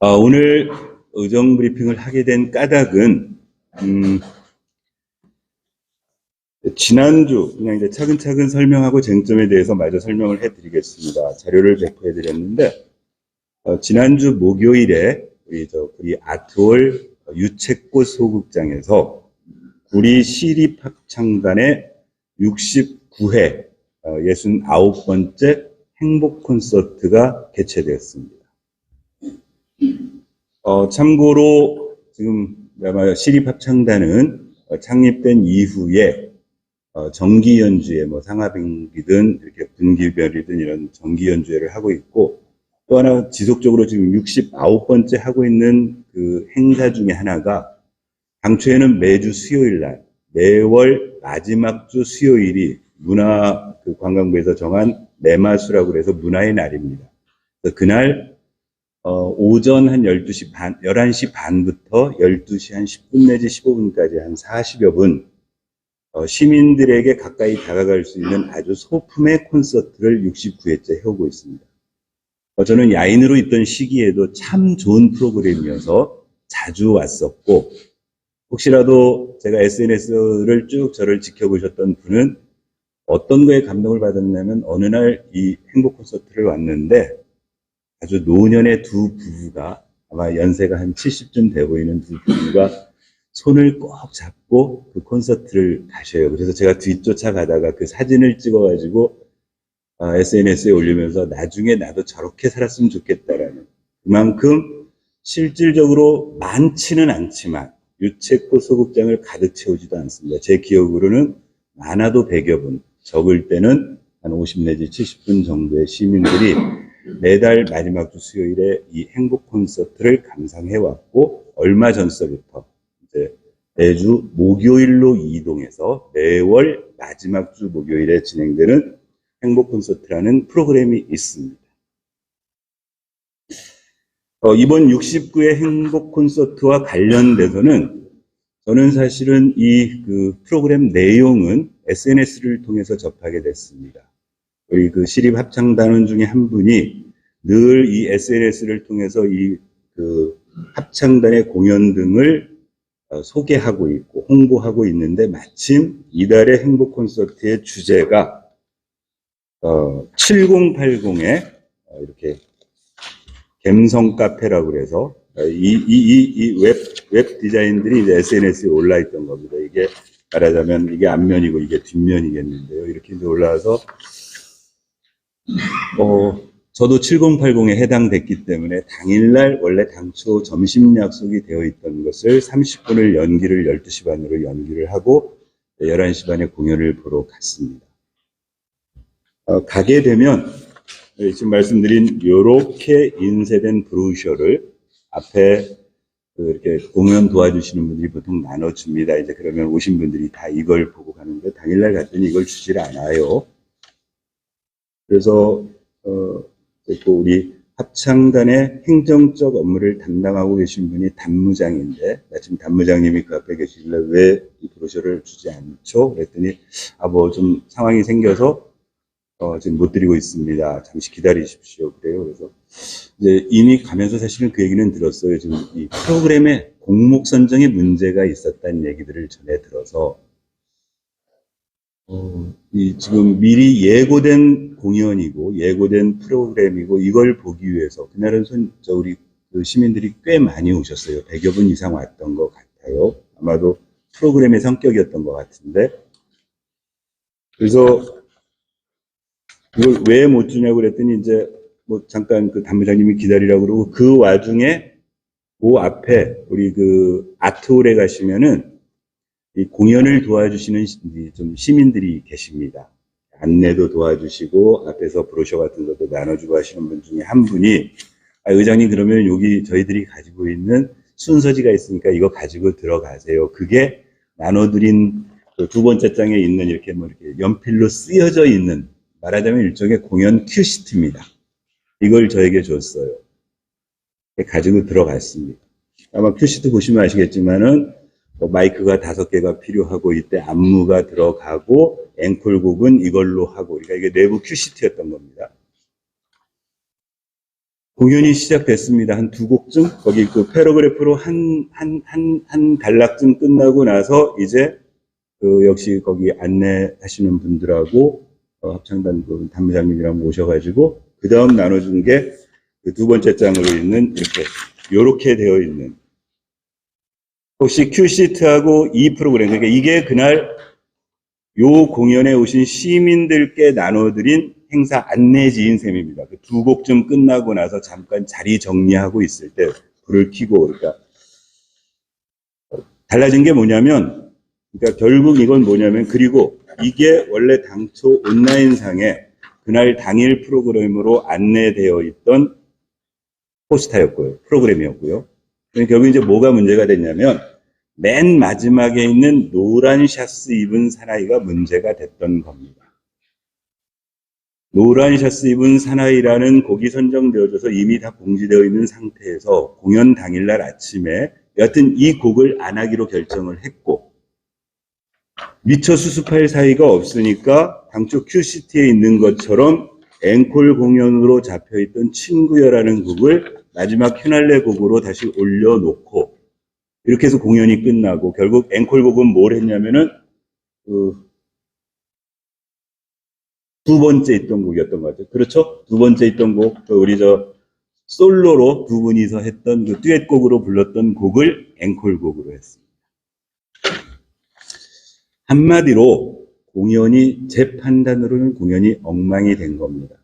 오늘 의정 브리핑을 하게 된 까닭은, 지난주, 그냥 이제 차근차근 설명하고 쟁점에 대해서 마저 설명을 해드리겠습니다. 자료를 배포해드렸는데, 지난주 목요일에 우리 아트홀 유채꽃 소극장에서 구리 시립합창단의 69회 69번째 행복 콘서트가 개최되었습니다. 참고로 지금 아마 시립합창단은 창립된 이후에 정기 연주회, 뭐 상하빙기든 이렇게 분기별이든 이런 정기 연주회를 하고 있고, 또 하나 지속적으로 지금 69번째 하고 있는 그 행사 중에 하나가, 당초에는 매주 수요일 날, 매월 마지막 주 수요일이 관광부에서 정한 매마수라고 해서 문화의 날입니다. 그래서 그날 오전 한 11시 반부터 12시 한 10분 내지 15분까지 한 40여 분, 시민들에게 가까이 다가갈 수 있는 아주 소품의 콘서트를 69회째 해오고 있습니다. 저는 야인으로 있던 시기에도 참 좋은 프로그램이어서 자주 왔었고, 혹시라도 제가 SNS를 쭉 저를 지켜보셨던 분은 어떤 거에 감동을 받았냐면, 어느 날 이 행복 콘서트를 왔는데 아주 노년의 두 부부가, 아마 연세가 한 70쯤 돼 보이는 두 부부가 손을 꼭 잡고 그 콘서트를 가셔요. 그래서 제가 뒤쫓아가다가 그 사진을 찍어가지고 SNS에 올리면서 나중에 나도 저렇게 살았으면 좋겠다라는, 그만큼 실질적으로 많지는 않지만 유채꽃 소극장을 가득 채우지도 않습니다. 제 기억으로는 많아도 100여 분, 적을 때는 한 50 내지 70분 정도의 시민들이 매달 마지막 주 수요일에 이 행복 콘서트를 감상해왔고, 얼마 전서부터 이제 매주 목요일로 이동해서 매월 마지막 주 목요일에 진행되는 행복 콘서트라는 프로그램이 있습니다. 이번 69회 행복 콘서트와 관련돼서는 저는 사실은 이 프로그램 내용은 SNS를 통해서 접하게 됐습니다. 우리 시립합창단원 중에 한 분이 늘 이 SNS를 통해서 이 합창단의 공연 등을 소개하고 있고 홍보하고 있는데, 마침 이달의 행복 콘서트의 주제가 7080의 이렇게 갬성 카페라고 그래서 이 웹 디자인들이 이제 SNS에 올라 있던 겁니다. 이게 말하자면 이게 앞면이고 이게 뒷면이겠는데요. 이렇게 이제 올라와서 저도 7080에 해당됐기 때문에 당일날 원래 당초 점심 약속이 되어 있던 것을 30분을 12시 반으로 연기를 하고 11시 반에 공연을 보러 갔습니다. 가게 되면 지금 말씀드린 요렇게 인쇄된 브로셔를 앞에 이렇게 공연 도와주시는 분들이 보통 나눠줍니다. 이제 그러면 오신 분들이 다 이걸 보고 가는데, 당일날 갔더니 이걸 주질 않아요. 그래서 또 우리 합창단의 행정적 업무를 담당하고 계신 분이 단무장인데, 마침 단무장님이 그 앞에 계시길래 왜 이 브로셔를 주지 않죠? 그랬더니 뭐 좀 상황이 생겨서 지금 못 드리고 있습니다. 잠시 기다리십시오. 그래요. 그래서 이제 이미 가면서 사실은 그 얘기는 들었어요. 지금 이 프로그램에 곡목 선정에 문제가 있었다는 얘기들을 전해 들어서 지금 미리 예고된 공연이고 예고된 프로그램이고, 이걸 보기 위해서 그날은 우리 시민들이 꽤 많이 오셨어요. 100여 분 이상 왔던 것 같아요. 아마도 프로그램의 성격이었던 것 같은데, 그래서 이걸 왜 못 주냐고 그랬더니 이제 뭐 잠깐 단무장님이 기다리라고 그러고, 그 와중에 그 앞에 우리 아트홀에 가시면은 이 공연을 도와주시는 좀 시민들이 계십니다. 안내도 도와주시고 앞에서 브로셔 같은 것도 나눠주고 하시는 분 중에 한 분이, 의장님 그러면 여기 저희들이 가지고 있는 순서지가 있으니까 이거 가지고 들어가세요. 그게 나눠드린 두 번째 장에 있는 이렇게 연필로 쓰여져 있는, 말하자면 일종의 공연 큐시트입니다. 이걸 저에게 줬어요. 가지고 들어갔습니다. 아마 큐시트 보시면 아시겠지만은 마이크가 5개가 필요하고, 이때 안무가 들어가고 앵콜곡은 이걸로 하고, 그러니까 이게 내부 큐시트였던 겁니다. 공연이 시작됐습니다. 한 두 곡쯤? 거기 그 패러그래프로 한 단락쯤 끝나고 나서 이제 그 역시 거기 안내하시는 분들하고 합창단 그 단무장님이랑 모셔가지고 그 다음 나눠준 게 그 두 번째 장으로 있는 요렇게 되어 있는 혹시 큐시트하고 이 프로그램, 그러니까 이게 그날 요 공연에 오신 시민들께 나눠드린 행사 안내지인 셈입니다. 그 두 곡쯤 끝나고 나서 잠깐 자리 정리하고 있을 때 불을 켜고, 그러니까 달라진 게 뭐냐면, 그러니까 결국 이건 뭐냐면, 그리고 이게 원래 당초 온라인상에 그날 당일 프로그램으로 안내되어 있던 포스터였고요. 프로그램이었고요. 결국 이제 뭐가 문제가 됐냐면, 맨 마지막에 있는 노란 샤스 입은 사나이가 문제가 됐던 겁니다. 노란 샤스 입은 사나이라는 곡이 선정되어져서 이미 다 공지되어 있는 상태에서 공연 당일날 아침에 여하튼 이 곡을 안 하기로 결정을 했고, 미처 수습할 사이가 없으니까 당초 큐시티에 있는 것처럼 앵콜 공연으로 잡혀있던 친구여라는 곡을 마지막 휴날레 곡으로 다시 올려놓고 이렇게 해서 공연이 끝나고, 결국 앵콜 곡은 뭘 했냐면은 두 번째 있던 곡이었던 것 같아요. 그렇죠? 두 번째 있던 곡, 우리 솔로로 두 분이서 했던 그 듀엣곡으로 불렀던 곡을 앵콜곡으로 했습니다. 한마디로 공연이, 제 판단으로는 공연이 엉망이 된 겁니다.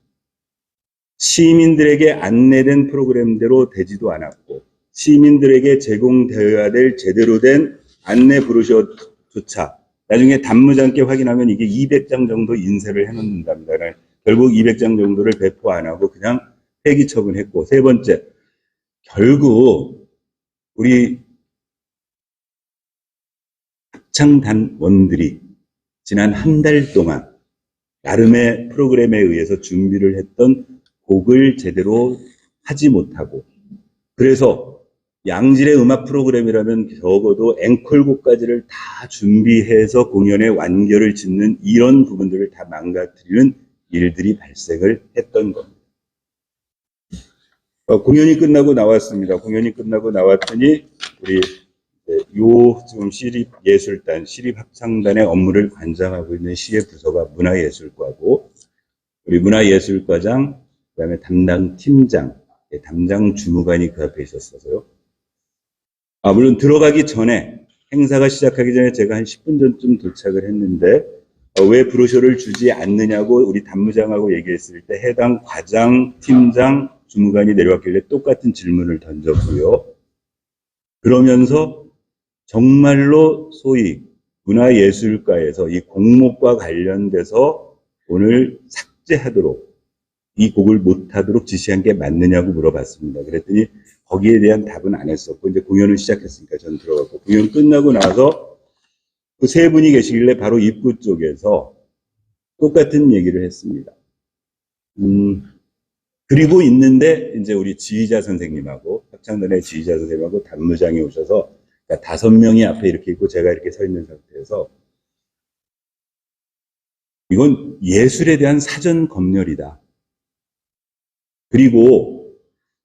시민들에게 안내된 프로그램대로 되지도 않았고, 시민들에게 제공되어야 될 제대로 된 안내 브로셔조차 나중에 단무장께 확인하면 이게 200장 정도 인쇄를 해놓는답니다. 결국 200장 정도를 배포 안 하고 그냥 폐기 처분했고, 세 번째, 결국 우리 합창단원들이 지난 한 달 동안 나름의 프로그램에 의해서 준비를 했던 곡을 제대로 하지 못하고, 그래서 양질의 음악 프로그램이라면 적어도 앵콜곡까지를 다 준비해서 공연의 완결을 짓는 이런 부분들을 다 망가뜨리는 일들이 발생을 했던 겁니다. 공연이 끝나고 나왔습니다. 공연이 끝나고 나왔더니 우리 지금 시립예술단, 시립합창단의 업무를 관장하고 있는 시의 부서가 문화예술과고, 우리 문화예술과장, 그 다음에 담당 팀장, 담당 주무관이 그 앞에 있었어서요. 물론 들어가기 전에, 행사가 시작하기 전에 제가 한 10분 전쯤 도착을 했는데, 왜 브로셔를 주지 않느냐고 우리 단무장하고 얘기했을 때 해당 과장, 팀장, 주무관이 내려왔길래 똑같은 질문을 던졌고요. 그러면서 정말로 소위 문화예술가에서 이 곡목과 관련돼서 오늘 삭제하도록, 이 곡을 못하도록 지시한 게 맞느냐고 물어봤습니다. 그랬더니 거기에 대한 답은 안 했었고, 이제 공연을 시작했으니까 전 들어갔고, 공연 끝나고 나서 그 세 분이 계시길래 바로 입구 쪽에서 똑같은 얘기를 했습니다. 그리고 있는데 이제 우리 지휘자 선생님하고, 합창단의 지휘자 선생님하고 단무장이 오셔서, 그러니까 5명이 앞에 이렇게 있고 제가 이렇게 서 있는 상태에서, 이건 예술에 대한 사전 검열이다. 그리고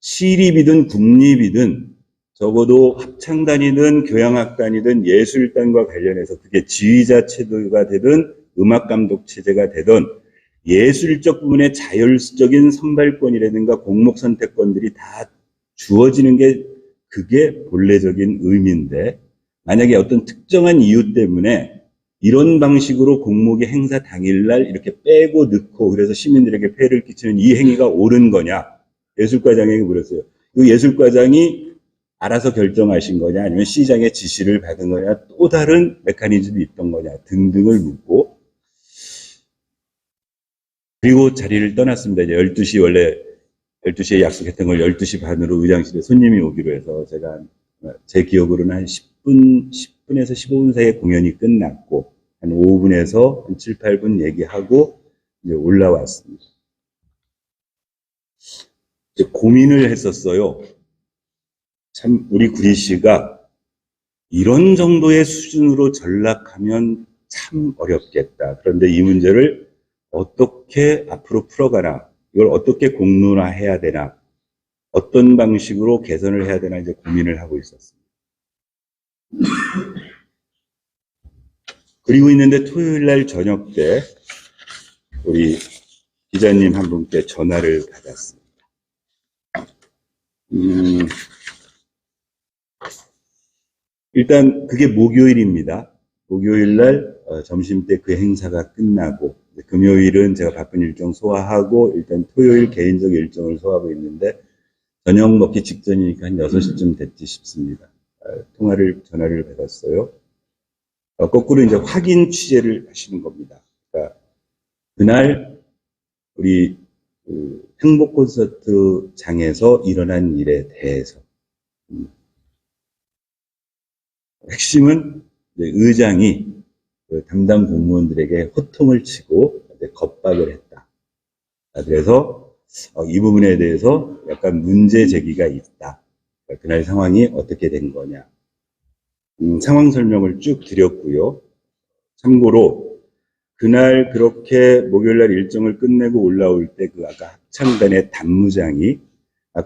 시립이든 국립이든 적어도 합창단이든 교향악단이든 예술단과 관련해서 그게 지휘자 체제가 되든 음악감독 체제가 되든 예술적 부분의 자율적인 선발권이라든가 곡목 선택권들이 다 주어지는 게 그게 본래적인 의미인데, 만약에 어떤 특정한 이유 때문에 이런 방식으로 곡목의 행사 당일날 이렇게 빼고 넣고 그래서 시민들에게 폐해를 끼치는 이 행위가 옳은 거냐, 예술과장에게 물었어요. 그 예술과장이 알아서 결정하신 거냐, 아니면 시장의 지시를 받은 거냐, 또 다른 메커니즘이 있던 거냐 등등을 묻고, 그리고 자리를 떠났습니다. 이제 12시, 원래 12시에 약속했던 걸 12시 반으로 의장실에 손님이 오기로 해서 제가, 제 기억으로는 한 10분에서 15분 사이에 공연이 끝났고, 한 5분에서 한 7, 8분 얘기하고 이제 올라왔습니다. 이제 고민을 했었어요. 참, 우리 구리 씨가 이런 정도의 수준으로 전락하면 참 어렵겠다. 그런데 이 문제를 어떻게 앞으로 풀어가나, 이걸 어떻게 공론화해야 되나, 어떤 방식으로 개선을 해야 되나 이제 고민을 하고 있었습니다. 그리고 있는데 토요일 날 저녁 때 우리 기자님 한 분께 전화를 받았습니다. 일단 그게 목요일입니다. 목요일 날 점심 때 그 행사가 끝나고 금요일은 제가 바쁜 일정 소화하고 일단 토요일 개인적 일정을 소화하고 있는데 저녁 먹기 직전이니까 한 6시쯤 됐지 싶습니다. 전화를 받았어요. 거꾸로 이제 확인 취재를 하시는 겁니다. 그러니까 그날 우리 행복 콘서트 장에서 일어난 일에 대해서 핵심은 의장이 담당 공무원들에게 호통을 치고 겁박을 했다. 그래서 이 부분에 대해서 약간 문제 제기가 있다. 그날 상황이 어떻게 된 거냐. 상황 설명을 쭉 드렸고요. 참고로 그날 그렇게 목요일날 일정을 끝내고 올라올 때 그 아까 합창단의 단무장이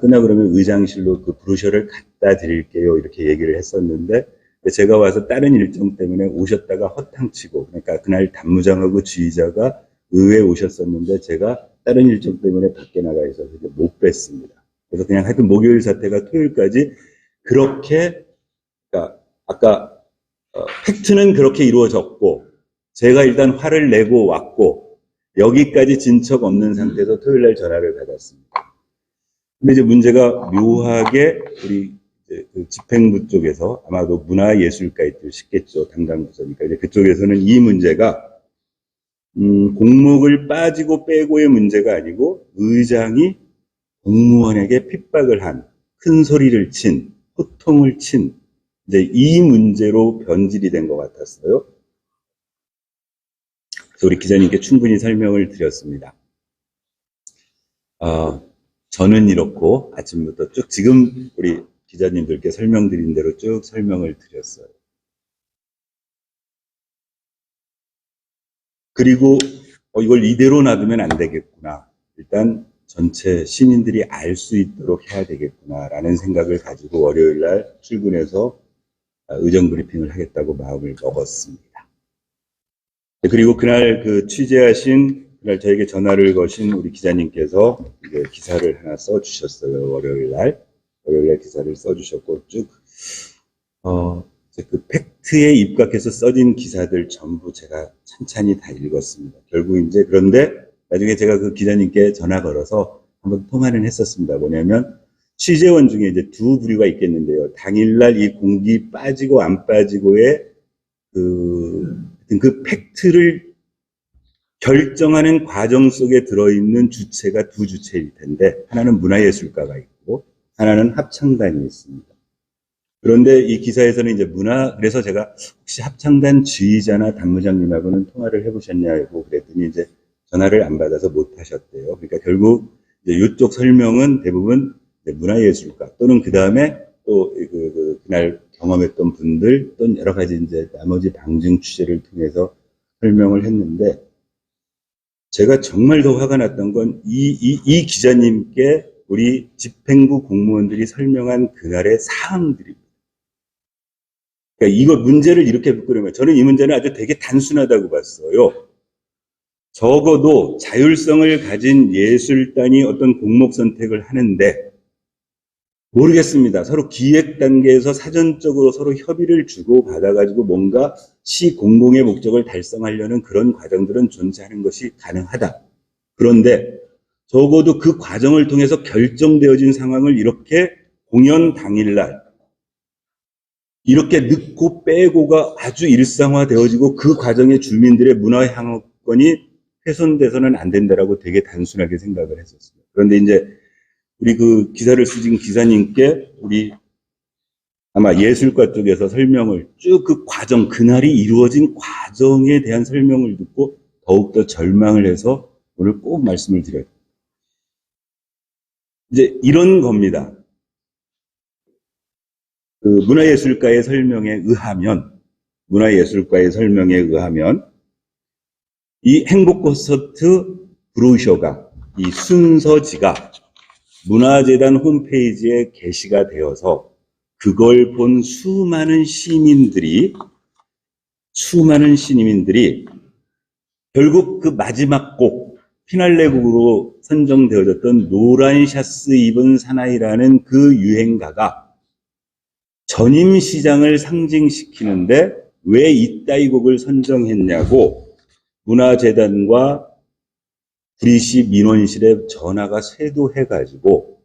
끝나고 그러면 의장실로 그 브로셔를 갖다 드릴게요 이렇게 얘기를 했었는데 제가 와서 다른 일정 때문에 오셨다가 허탕치고 그러니까 그날 단무장하고 지휘자가 의회에 오셨었는데 제가 다른 일정 때문에 밖에 나가 있어서 못 뵀습니다. 그래서 그냥 하여튼 목요일 사태가 토요일까지 그렇게 그러니까 아까 팩트는 그렇게 이루어졌고 제가 일단 화를 내고 왔고 여기까지 진척 없는 상태에서 토요일날 전화를 받았습니다. 근데 이제 문제가 묘하게 우리 그 집행부 쪽에서 아마도 문화예술가이들 싶겠죠. 담당 부서니까 이제 그쪽에서는 이 문제가 공목을 빠지고 빼고의 문제가 아니고 의장이 공무원에게 핍박을 한, 큰 소리를 친, 호통을 친 이제 이 문제로 변질이 된 것 같았어요. 그래서 우리 기자님께 충분히 설명을 드렸습니다. 저는 이렇고 아침부터 쭉 지금 우리 기자님들께 설명드린 대로 쭉 설명을 드렸어요. 그리고 이걸 이대로 놔두면 안 되겠구나. 일단 전체 시민들이 알 수 있도록 해야 되겠구나라는 생각을 가지고 월요일 날 출근해서 의정 브리핑을 하겠다고 마음을 먹었습니다. 그리고 그날 그 취재하신 그날 저에게 전화를 거신 우리 기자님께서 이제 기사를 하나 써주셨어요. 월요일 날 기사를 써주셨고 쭉 그 팩트에 입각해서 써진 기사들 전부 제가 찬찬히 다 읽었습니다. 결국 이제 그런데 나중에 제가 그 기자님께 전화 걸어서 한번 통화를 했었습니다. 뭐냐면 취재원 중에 이제 두 부류가 있겠는데요. 당일날 이 공기 빠지고 안 빠지고의 그 팩트를 결정하는 과정 속에 들어있는 주체가 두 주체일 텐데 하나는 문화예술가가 있고 하나는 합창단이 있습니다. 그런데 이 기사에서는 이제 그래서 제가 혹시 합창단 지휘자나 단무장님하고는 통화를 해보셨냐고 그랬더니 이제 전화를 안 받아서 못 하셨대요. 그러니까 결국 이제 이쪽 설명은 대부분 문화예술가 또는 그 다음에 또 그날 경험했던 분들 또는 여러 가지 이제 나머지 방증 취재를 통해서 설명을 했는데 제가 정말 더 화가 났던 건 이 기자님께 우리 집행부 공무원들이 설명한 그날의 사항들입니다. 그러니까 이거 문제를 이렇게 묶으려면 저는 이 문제는 아주 되게 단순하다고 봤어요. 적어도 자율성을 가진 예술단이 어떤 공목 선택을 하는데 모르겠습니다. 서로 기획 단계에서 사전적으로 서로 협의를 주고 받아가지고 뭔가 시 공공의 목적을 달성하려는 그런 과정들은 존재하는 것이 가능하다. 그런데 적어도 그 과정을 통해서 결정되어진 상황을 이렇게 공연 당일날 이렇게 넣고 빼고가 아주 일상화되어지고 그 과정에 주민들의 문화향업권이 훼손돼서는 안 된다라고 되게 단순하게 생각을 했었습니다. 그런데 이제 우리 그 기사를 쓰신 기사님께 우리 아마 예술가 쪽에서 설명을 쭉 그 과정, 그날이 이루어진 과정에 대한 설명을 듣고 더욱더 절망을 해서 오늘 꼭 말씀을 드려요. 이제 이런 겁니다. 그 문화예술가의 설명에 의하면 이 행복 콘서트 브로셔가 이 순서지가 문화재단 홈페이지에 게시가 되어서 그걸 본 수많은 시민들이 결국 그 마지막 곡, 피날레 곡으로 선정되어졌던 노란 샤스 입은 사나이라는 그 유행가가 전임시장을 상징시키는데 왜 이따위 곡을 선정했냐고 문화재단과 구리시 민원실에 전화가 쇄도해가지고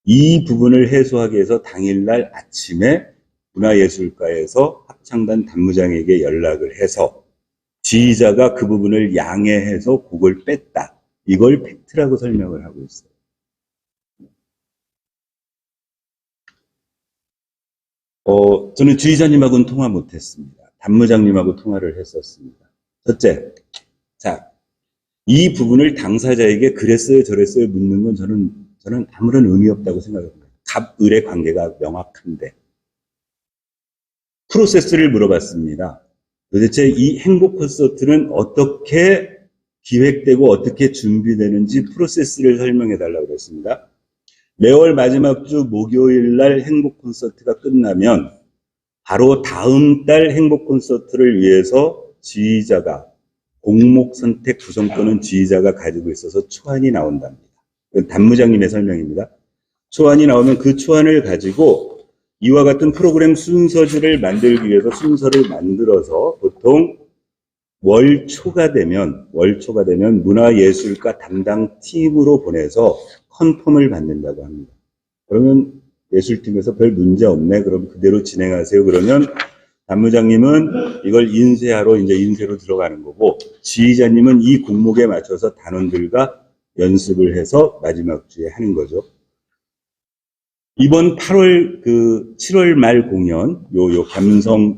이 부분을 해소하기 위해서 당일날 아침에 문화예술가에서 합창단 단무장에게 연락을 해서 지휘자가 그 부분을 양해해서 곡을 뺐다. 이걸 팩트라고 설명을 하고 있어요. 저는 지휘자님하고는 통화 못했습니다. 단무장님하고 통화를 했었습니다. 첫째, 자, 이 부분을 당사자에게 그랬어요, 저랬어요 묻는 건 저는 아무런 의미 없다고 생각합니다. 갑을의 관계가 명확한데. 프로세스를 물어봤습니다. 도대체 이 행복 콘서트는 어떻게 기획되고 어떻게 준비되는지 프로세스를 설명해달라고 그랬습니다. 매월 마지막 주 목요일 날 행복 콘서트가 끝나면 바로 다음 달 행복 콘서트를 위해서 지휘자가 곡목 선택 구성권은 지휘자가 가지고 있어서 초안이 나온답니다. 단무장님의 설명입니다. 초안이 나오면 그 초안을 가지고 이와 같은 프로그램 순서지를 만들기 위해서 순서를 만들어서 보통 월초가 되면 문화예술가 담당 팀으로 보내서 컨펌을 받는다고 합니다. 그러면 예술팀에서 별 문제 없네. 그럼 그대로 진행하세요. 그러면 단무장님은 이걸 인쇄하러 이제 인쇄로 들어가는 거고 지휘자님은 이 곡목에 맞춰서 단원들과 연습을 해서 마지막 주에 하는 거죠. 이번 7월 말 공연,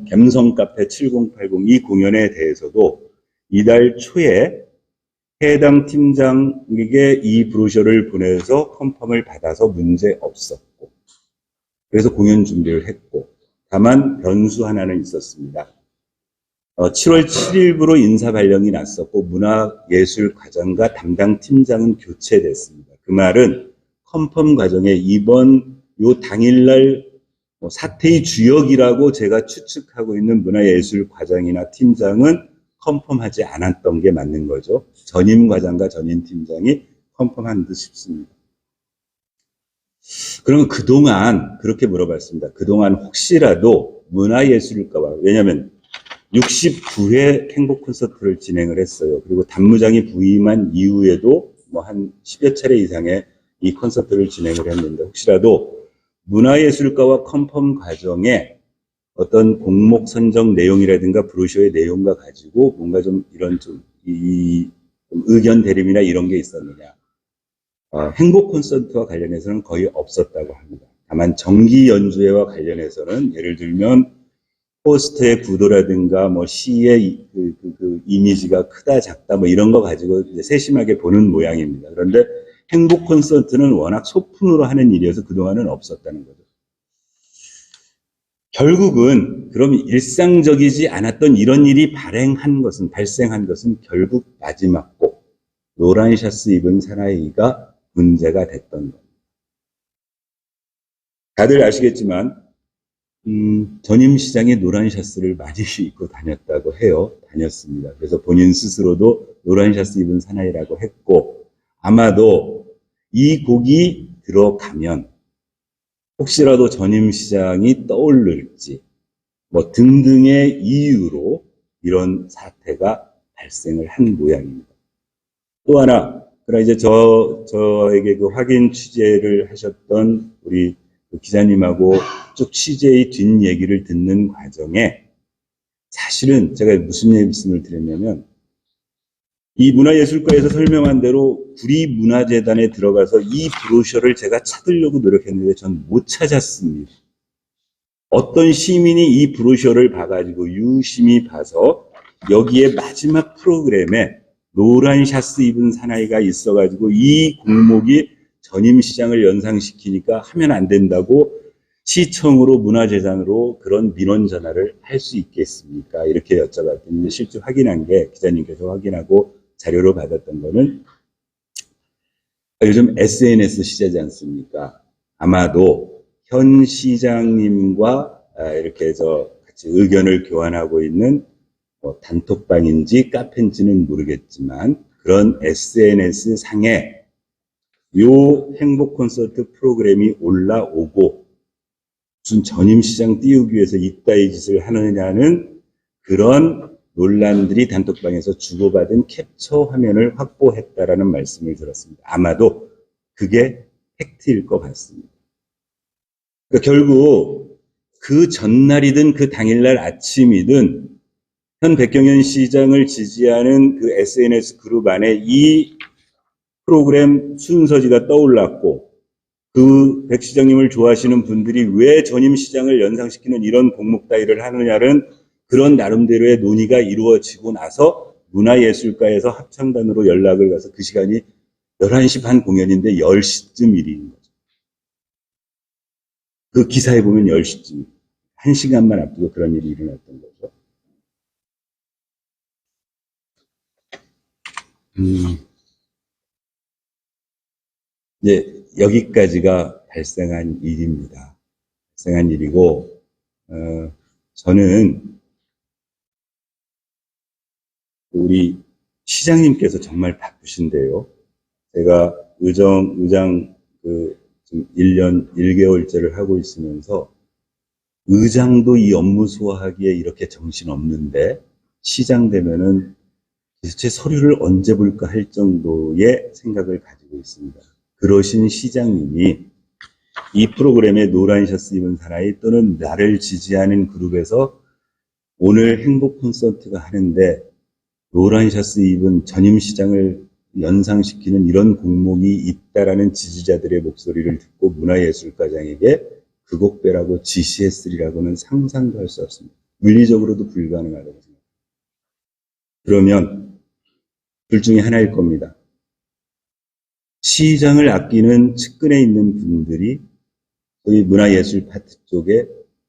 감성 카페 7080 이 공연에 대해서도 이달 초에 해당 팀장에게 이 브로셔를 보내서 컨펌을 받아서 문제 없었고, 그래서 공연 준비를 했고, 다만 변수 하나는 있었습니다. 7월 7일부로 인사 발령이 났었고 문화예술과장과 담당 팀장은 교체됐습니다. 그 말은 컨펌 과정에 이번 요 당일날 사태의 주역이라고 제가 추측하고 있는 문화예술과장이나 팀장은 컨펌하지 않았던 게 맞는 거죠. 전임 과장과 전임 팀장이 컨펌한 듯 싶습니다. 그럼 그동안 그렇게 물어봤습니다. 그동안 혹시라도 문화예술가와, 왜냐하면 69회 행복 콘서트를 진행을 했어요. 그리고 단무장이 부임한 이후에도 뭐 한 10여 차례 이상의 이 콘서트를 진행을 했는데 혹시라도 문화예술가와 컨펌 과정에 어떤 곡목 선정 내용이라든가 브로셔의 내용과 가지고 뭔가 좀 이런 좀 의견 대립이나 이런 게 있었느냐. 행복 콘서트와 관련해서는 거의 없었다고 합니다. 다만 정기 연주회와 관련해서는 예를 들면 포스터의 구도라든가 뭐 시의 그 이미지가 크다 작다 뭐 이런 거 가지고 이제 세심하게 보는 모양입니다. 그런데 행복 콘서트는 워낙 소품으로 하는 일이어서 그동안은 없었다는 거죠. 결국은 그럼 일상적이지 않았던 이런 일이 발생한 것은 결국 마지막 곡 노란 샤스 입은 사나이가 문제가 됐던 겁니다. 다들 아시겠지만 전임 시장이 노란 샤스를 많이 입고 다녔다고 해요. 다녔습니다. 그래서 본인 스스로도 노란 샤스 입은 사나이라고 했고 아마도 이 곡이 들어가면 혹시라도 전임 시장이 떠오를지 뭐 등등의 이유로 이런 사태가 발생을 한 모양입니다. 또 하나, 그러나 이제 저에게 그 확인 취재를 하셨던 우리 기자님하고 쭉 취재의 뒷얘기를 듣는 과정에 사실은 제가 무슨 말씀을 드렸냐면 이 문화예술과에서 설명한 대로 구리문화재단에 들어가서 이 브로셔를 제가 찾으려고 노력했는데 전 못 찾았습니다. 어떤 시민이 이 브로셔를 봐가지고 유심히 봐서 여기에 마지막 프로그램에 노란 샤스 입은 사나이가 있어가지고 이 곡목이 전임시장을 연상시키니까 하면 안 된다고 시청으로 문화재단으로 그런 민원 전화를 할 수 있겠습니까? 이렇게 여쭤봤더니 실제 확인한 게 기자님께서 확인하고 자료로 받았던 거는 요즘 SNS 시대지 않습니까? 아마도 현 시장님과 이렇게 해서 같이 의견을 교환하고 있는 뭐 단톡방인지 카페인지는 모르겠지만 그런 SNS 상에 요 행복 콘서트 프로그램이 올라오고 무슨 전임시장 띄우기 위해서 이따위 짓을 하느냐는 그런 논란들이 단톡방에서 주고받은 캡처 화면을 확보했다라는 말씀을 들었습니다. 아마도 그게 팩트일 것 같습니다. 그러니까 결국 그 전날이든 그 당일날 아침이든 현 백경현 시장을 지지하는 그 SNS 그룹 안에 이 프로그램 순서지가 떠올랐고 그 백 시장님을 좋아하시는 분들이 왜 전임 시장을 연상시키는 이런 공목 따위를 하느냐는 그런 나름대로의 논의가 이루어지고 나서 문화예술가에서 합창단으로 연락을 가서 그 시간이 11시 반 공연인데 10시쯤 일인 거죠. 그 기사에 보면 10시쯤. 1시간만 앞두고 그런 일이 일어났던 거죠. 이제 여기까지가 발생한 일입니다. 발생한 일이고, 저는 우리 시장님께서 정말 바쁘신데요. 제가 의장 지금 1년 1개월째를 하고 있으면서 의장도 이 업무 소화하기에 이렇게 정신없는데 시장 되면은 도대체 서류를 언제 볼까 할 정도의 생각을 가지고 있습니다. 그러신 시장님이 이 프로그램에 노란 셔츠 입은 사나이 또는 나를 지지하는 그룹에서 오늘 행복 콘서트가 하는데 노란 셔츠 입은 전임 시장을 연상시키는 이런 공목이 있다라는 지지자들의 목소리를 듣고 문화예술가장에게 그 곡 빼라고 지시했으리라고는 상상도 할 수 없습니다. 물리적으로도 불가능하다고 생각합니다. 그러면 둘 중에 하나일 겁니다. 시장을 아끼는 측근에 있는 분들이 저희 문화예술 파트 쪽에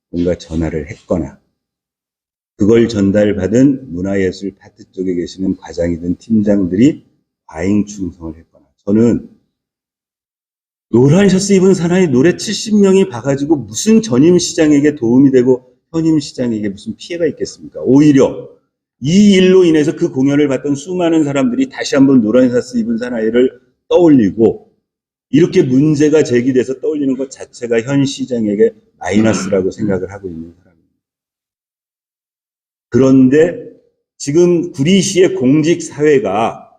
뭔가 전화를 했거나 그걸 전달받은 문화예술 파트 쪽에 계시는 과장이든 팀장들이 과잉 충성을 했거나 저는 노란 셔츠 입은 사나이 노래 70명이 봐가지고 무슨 전임 시장에게 도움이 되고 현임 시장에게 무슨 피해가 있겠습니까? 오히려 이 일로 인해서 그 공연을 봤던 수많은 사람들이 다시 한번 노란 셔츠 입은 사나이를 떠올리고 이렇게 문제가 제기돼서 떠올리는 것 자체가 현 시장에게 마이너스라고 생각을 하고 있는 사람입니다. 그런데 지금 구리시의 공직사회가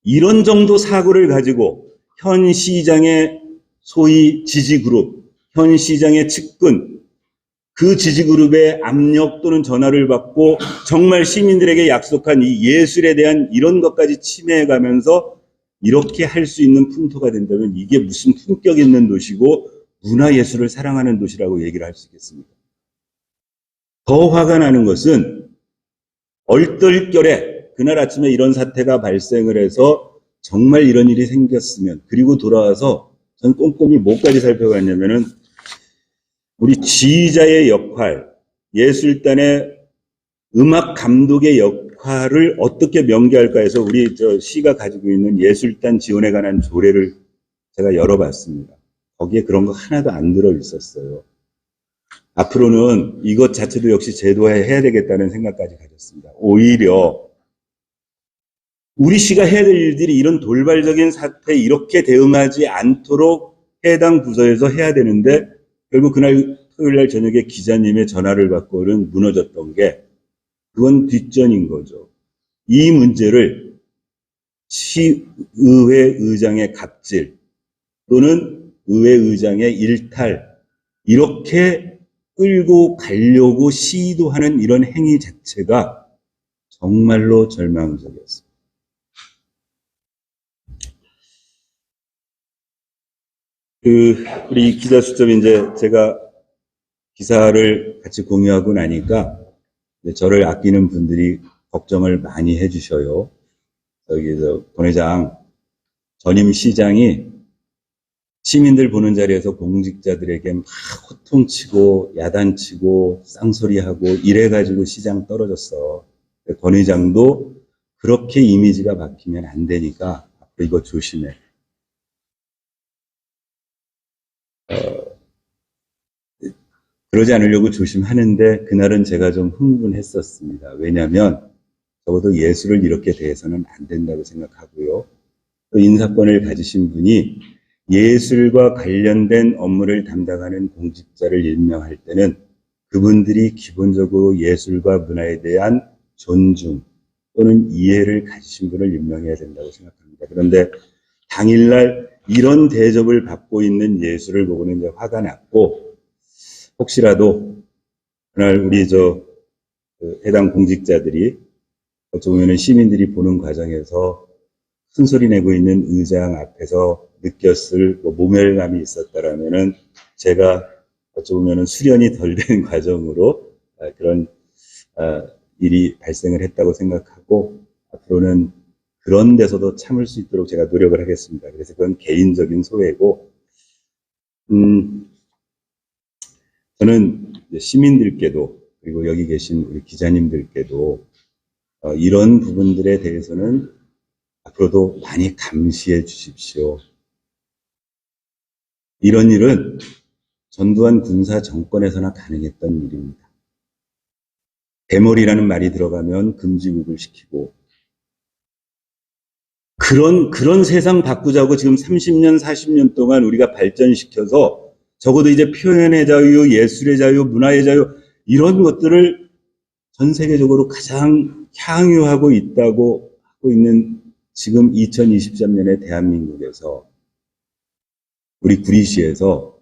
이런 정도 사고를 가지고 현 시장의 소위 지지그룹, 현 시장의 측근, 그 지지그룹의 압력 또는 전화를 받고 정말 시민들에게 약속한 이 예술에 대한 이런 것까지 침해해가면서 이렇게 할 수 있는 풍토가 된다면 이게 무슨 품격 있는 도시고 문화예술을 사랑하는 도시라고 얘기를 할 수 있겠습니까? 더 화가 나는 것은 얼떨결에 그날 아침에 이런 사태가 발생을 해서 정말 이런 일이 생겼으면 그리고 돌아와서 전 꼼꼼히 뭐까지 살펴봤냐면은 우리 지휘자의 역할, 예술단의 음악 감독의 역할을 어떻게 명기할까 해서 우리 시가 가지고 있는 예술단 지원에 관한 조례를 제가 열어봤습니다. 거기에 그런 거 하나도 안 들어 있었어요. 앞으로는 이것 자체도 역시 제도화해야 되겠다는 생각까지 가졌습니다. 오히려 우리 시가 해야 될 일들이 이런 돌발적인 사태에 이렇게 대응하지 않도록 해당 부서에서 해야 되는데 결국 그날 토요일날 저녁에 기자님의 전화를 받고는 무너졌던 게 그건 뒷전인 거죠. 이 문제를 시의회 의장의 갑질 또는 의회 의장의 일탈 이렇게 끌고 가려고 시도하는 이런 행위 자체가 정말로 절망적이었습니다. 우리 기자 수첩 이제 제가 기사를 같이 공유하고 나니까 저를 아끼는 분들이 걱정을 많이 해주셔요. 여기서 권 회장, 전임 시장이 시민들 보는 자리에서 공직자들에게 막 호통치고 야단치고 쌍소리하고 이래가지고 시장 떨어졌어. 권 회장도 그렇게 이미지가 바뀌면 안 되니까 앞으로 이거 조심해. 그러지 않으려고 조심하는데 그날은 제가 좀 흥분했었습니다. 왜냐하면 적어도 예수를 이렇게 대해서는 안 된다고 생각하고요. 또 인사권을 가지신 분이 예술과 관련된 업무를 담당하는 공직자를 임명할 때는 그분들이 기본적으로 예술과 문화에 대한 존중 또는 이해를 가지신 분을 임명해야 된다고 생각합니다. 그런데 당일날 이런 대접을 받고 있는 예술을 보고는 이제 화가 났고, 혹시라도 그날 우리 해당 공직자들이 어쩌면 시민들이 보는 과정에서 큰 소리 내고 있는 의장 앞에서 느꼈을 모멸감이 있었다라면은 제가 어쩌면 수련이 덜 된 과정으로 그런 일이 발생을 했다고 생각하고, 앞으로는 그런 데서도 참을 수 있도록 제가 노력을 하겠습니다. 그래서 그건 개인적인 소회고, 저는 시민들께도 그리고 여기 계신 우리 기자님들께도 이런 부분들에 대해서는 앞으로도 많이 감시해 주십시오. 이런 일은 전두환 군사 정권에서나 가능했던 일입니다. 대머리라는 말이 들어가면 금지국을 시키고, 그런 세상 바꾸자고 지금 30년, 40년 동안 우리가 발전시켜서 적어도 이제 표현의 자유, 예술의 자유, 문화의 자유, 이런 것들을 전 세계적으로 가장 향유하고 있다고 하고 있는 지금 2023년의 대한민국에서, 우리 구리시에서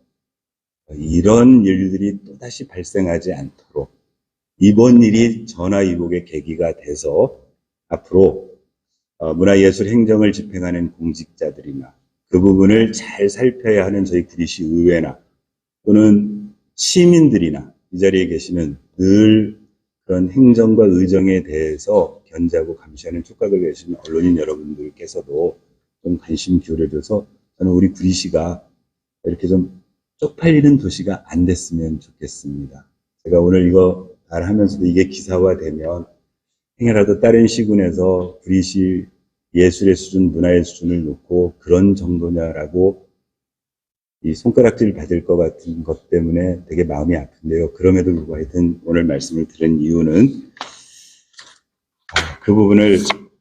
이런 일들이 또다시 발생하지 않도록 이번 일이 전화위복의 계기가 돼서 앞으로 문화예술 행정을 집행하는 공직자들이나 그 부분을 잘 살펴야 하는 저희 구리시 의회나 또는 시민들이나 이 자리에 계시는 늘 그런 행정과 의정에 대해서 견제하고 감시하는 촉각을 계신 언론인 여러분들께서도 좀 관심 기울여줘서 저는 우리 구리시가 이렇게 좀 쪽팔리는 도시가 안 됐으면 좋겠습니다. 제가 오늘 이거 말하면서도 이게 기사화되면 행여라도 다른 시군에서 구리시 예술의 수준, 문화의 수준을 놓고 그런 정도냐라고 이 손가락질 받을 것 같은 것 때문에 되게 마음이 아픈데요. 그럼에도 불구하고 하여튼 오늘 말씀을 드린 이유는 그 부분을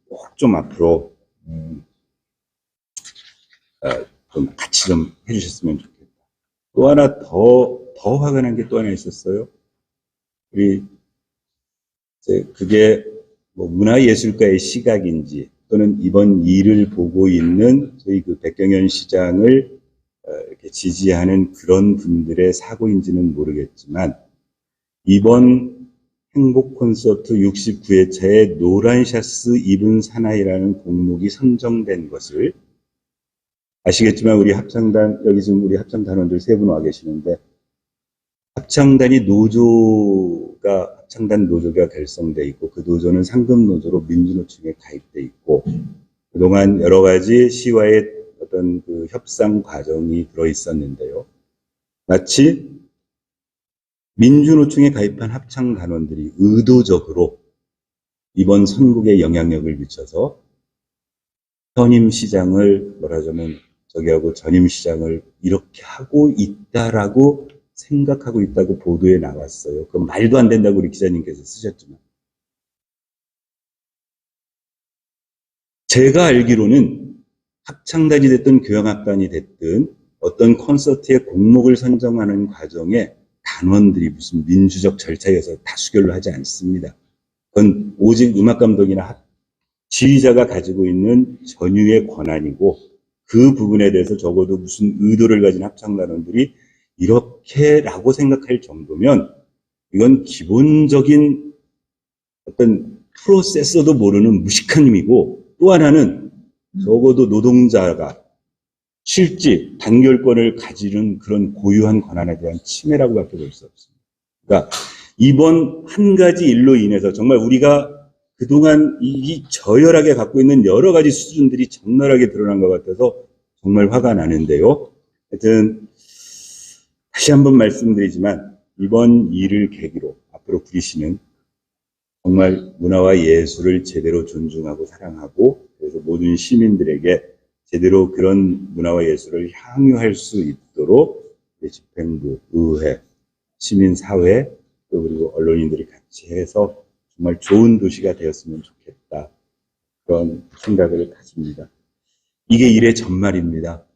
꼭 좀 앞으로 좀 같이 좀 해주셨으면 좋겠다. 또 하나 더 화가 난 게 또 하나 있었어요. 그게 뭐 문화예술가의 시각인지 또는 이번 일을 보고 있는 저희 그 백경현 시장을 이렇게 지지하는 그런 분들의 사고인지는 모르겠지만, 이번 행복 콘서트 69회차에 노란 샤스 입은 사나이라는 곡목이 선정된 것을 아시겠지만, 우리 합창단, 여기 지금 우리 합창단원들 3분 와 계시는데, 합창단 노조가 결성돼 있고, 그 노조는 상금노조로 민주노총에 가입돼 있고, 그동안 여러 가지 시와의 어떤 그 협상 과정이 들어 있었는데요. 마치 민주노총에 가입한 합창단원들이 의도적으로 이번 선곡에 영향력을 미쳐서 전임 시장을 전임 시장을 이렇게 하고 있다라고 생각하고 있다고 보도에 나왔어요. 그건 말도 안 된다고 우리 기자님께서 쓰셨지만, 제가 알기로는 합창단이 됐든 교향악단이 됐든 어떤 콘서트의 곡목을 선정하는 과정에 단원들이 무슨 민주적 절차에서 다수결로 하지 않습니다. 그건 오직 음악감독이나 지휘자가 가지고 있는 전유의 권한이고, 그 부분에 대해서 적어도 무슨 의도를 가진 합창단원들이 이렇게라고 생각할 정도면 이건 기본적인 어떤 프로세서도 모르는 무식한 힘이고, 또 하나는 적어도 노동자가 실질 단결권을 가지는 그런 고유한 권한에 대한 침해라고 밖에 볼 수 없습니다. 그러니까 이번 한 가지 일로 인해서 정말 우리가 그동안 이 저열하게 갖고 있는 여러 가지 수준들이 적나라하게 드러난 것 같아서 정말 화가 나는데요. 하여튼 다시 한번 말씀드리지만, 이번 일을 계기로 앞으로 구리시는 정말 문화와 예술을 제대로 존중하고 사랑하고, 그래서 모든 시민들에게 제대로 그런 문화와 예술을 향유할 수 있도록 집행부, 의회, 시민사회 또 그리고 언론인들이 같이 해서 정말 좋은 도시가 되었으면 좋겠다. 그런 생각을 가집니다. 이게 일의 전말입니다.